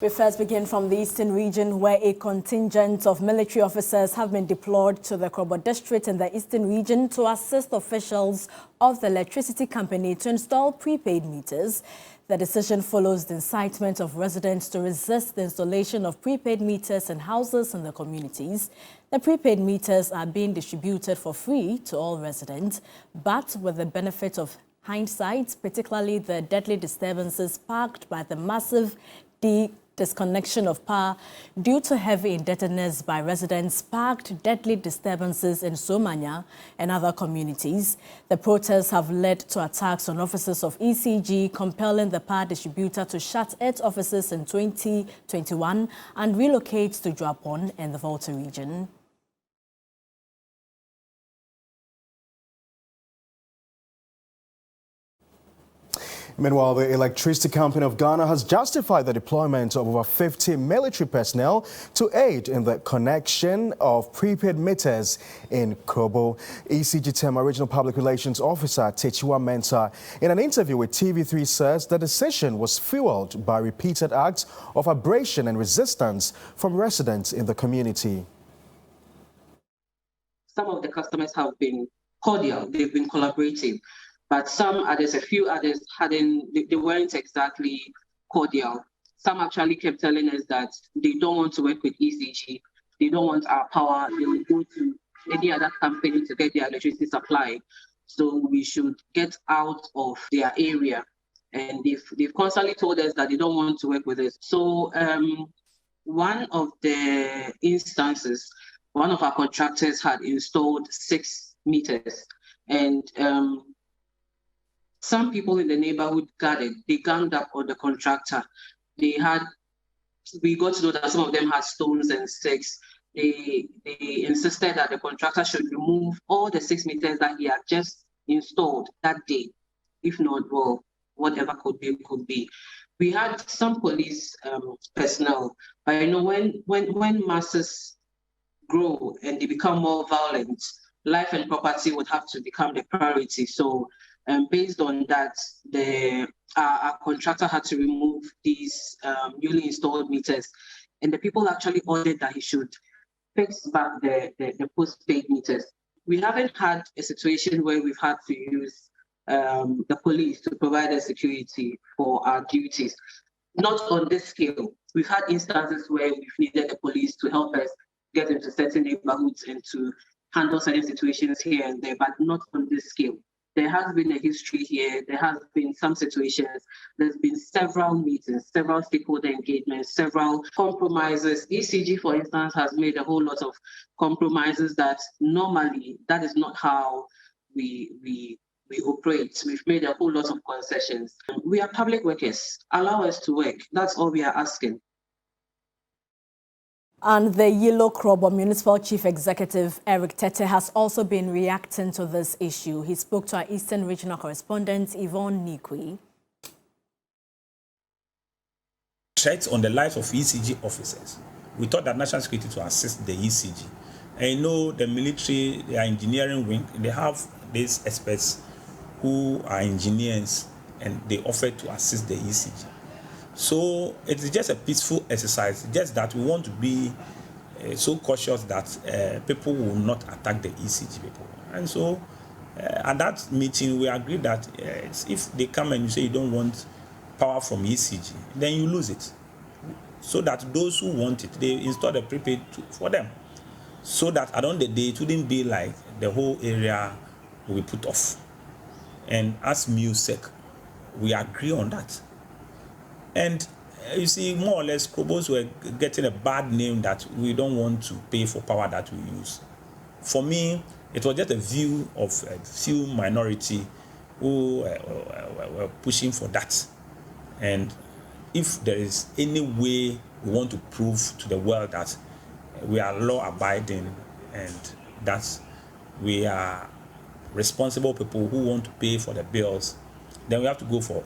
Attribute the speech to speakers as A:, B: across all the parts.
A: We first begin from the eastern region, where a contingent of military officers have been deployed to the Krobo district in the eastern region to assist officials of the electricity company to install prepaid meters. The decision follows the incitement of residents to resist the installation of prepaid meters in houses in the communities. The prepaid meters are being distributed for free to all residents, but with the benefit of hindsight, particularly the deadly disturbances sparked by the massive disconnection of power due to heavy indebtedness by residents sparked deadly disturbances in Somanya and other communities. The protests have led to attacks on offices of ECG, compelling the power distributor to shut its offices in 2021 and relocate to Juapon in the Volta region.
B: Meanwhile, the Electricity Company of Ghana has justified the deployment of over 50 military personnel to aid in the connection of prepaid meters in Krobo. ECG Tema Regional Public Relations Officer Techiwa Mensah, in an interview with TV3, says the decision was fueled by repeated acts of abrasion and resistance from residents in the community.
C: Some of the customers have been cordial, they've been collaborative. But some others, a few others, they weren't exactly cordial. Some actually kept telling us that they don't want to work with ECG, they don't want our power, they will go to any other company to get their electricity supply. So we should get out of their area. And they've constantly told us that they don't want to work with us. So one of the instances, one of our contractors had installed 6 meters. And some people in the neighborhood they ganged up on the contractor. We got to know that some of them had stones and sticks. They insisted that the contractor should remove all the 6 meters that he had just installed that day. If not, well, whatever could be. We had some police personnel, but you know, when masses grow and they become more violent, life and property would have to become the priority. So based on that, our contractor had to remove these newly installed meters, and the people actually ordered that he should fix back the post-paid meters. We haven't had a situation where we've had to use the police to provide us security for our duties. Not on this scale. We've had instances where we've needed the police to help us get into certain neighborhoods and to handle certain situations here and there, but not on this scale. There has been a history here. There has been some situations. There's been several meetings, several stakeholder engagements, several compromises. ECG, for instance, has made a whole lot of compromises that normally that is not how we operate. We've made a whole lot of concessions. We are public workers. Allow us to work. That's all we are asking.
A: And the Yellow Krobo Municipal Chief Executive, Eric Tete, has also been reacting to this issue. He spoke to our Eastern Regional Correspondent, Yvonne Nikwi.
D: Threats on the lives of ECG officers. We thought that national security to assist the ECG. And you know, the military, their engineering wing, they have these experts who are engineers, and they offer to assist the ECG. So it is just a peaceful exercise, just that we want to be so cautious that people will not attack the ECG people. And so at that meeting, we agreed that if they come and you say you don't want power from ECG, then you lose it. So that those who want it, they install the prepaid for them. So that at the end of the day, it wouldn't be like the whole area will be put off. And as music, we agree on that. And you see, more or less, Krobos were getting a bad name that we don't want to pay for power that we use. For me, it was just a view of a few minority who were pushing for that. And if there is any way we want to prove to the world that we are law-abiding and that we are responsible people who want to pay for the bills, then we have to go for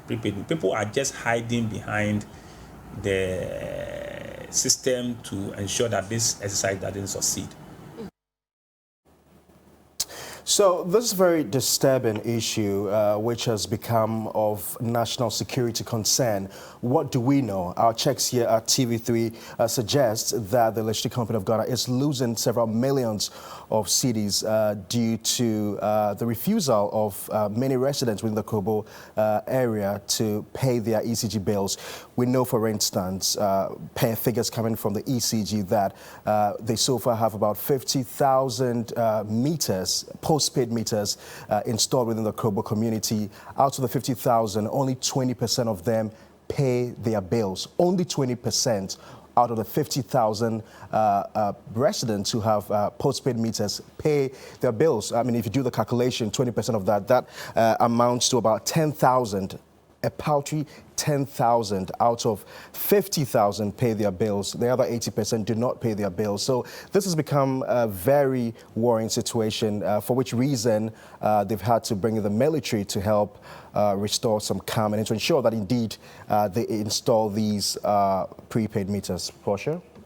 D: prepaid. People are just hiding behind the system to ensure that this exercise doesn't succeed.
B: So this is a very disturbing issue, which has become of national security concern. What do we know? Our checks here at TV3 suggest that the Electricity Company of Ghana is losing several millions of cedis due to the refusal of many residents within the Krobo area to pay their ECG bills. We know, for instance, figures coming from the ECG that they so far have about 50,000 meters, postpaid meters installed within the Krobo community. Out of the 50,000, only 20% of them pay their bills. Only 20% out of the 50,000 residents who have postpaid meters pay their bills. I mean, if you do the calculation, 20% of that amounts to about 10,000. A paltry 10,000 out of 50,000 pay their bills. The other 80% do not pay their bills. So this has become a very worrying situation, for which reason they've had to bring in the military to help restore some calm and to ensure that indeed they install these prepaid meters. Portia?